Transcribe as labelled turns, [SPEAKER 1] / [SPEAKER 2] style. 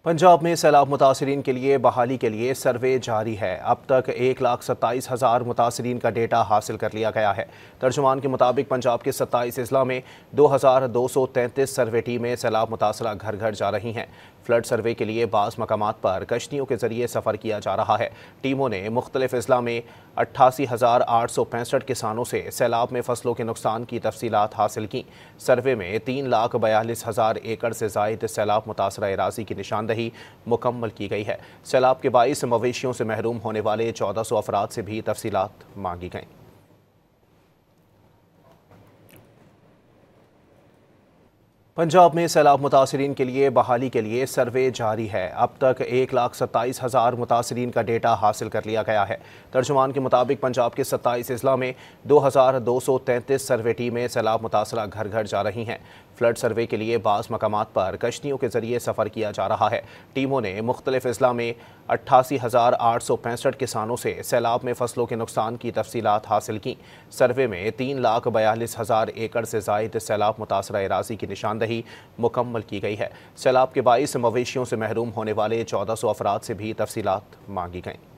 [SPEAKER 1] पंजाब में सैलाब मुतासरीन के लिए बहाली के लिए सर्वे जारी है। अब तक 1,27,000 मुतासरीन का डेटा हासिल कर लिया गया है। तर्जुमान के मुताबिक पंजाब के 27 अजला में 2,233 सर्वे टीमें सैलाब मुतासरा घर घर जा रही हैं। फ्लड सर्वे के लिए बाज़ मकामात पर कश्तियों के जरिए सफ़र किया जा रहा है। टीमों ने मुख्तलिफ अजला में 88,865 किसानों से सैलाब में फसलों के नुकसान की तफसीलात हासिल की। सर्वे में 3,42,000 एकड़ से ज़ायद सैलाब मुतासरा एराज़ी की निशानदही मुकम्मल की गई है। सैलाब के बाइस मवेशियों से महरूम होने वाले 1400 अफराद से भी तफसीलात मांगी गईं। पंजाब में सैलाब मुतासरीन के लिए बहाली के लिए सर्वे जारी है। अब तक 1,27,000 मुतासरीन का डेटा हासिल कर लिया गया है। तर्जुमान के मुताबिक पंजाब के 27 अजला में 2,233 सर्वे टीमें सैलाब मुतासरा घर घर जा रही हैं। फ्लड सर्वे के लिए बाज़ मकामात पर कश्तियों के जरिए सफ़र किया जा रहा है। टीमों ने मुख्तलिफ अजला में 88,865 किसानों से सैलाब में फसलों के नुकसान की तफसीलात हासिल की। सर्वे में 3,42,000 एकड़ से ज़ायद सैलाब मुतासरा एराज़ी की निशानदही मुकम्मल की गई है। सैलाब के बाइस मवेशियों से महरूम होने वाले 1400 अफराद से भी तफसीलात मांगी गईं।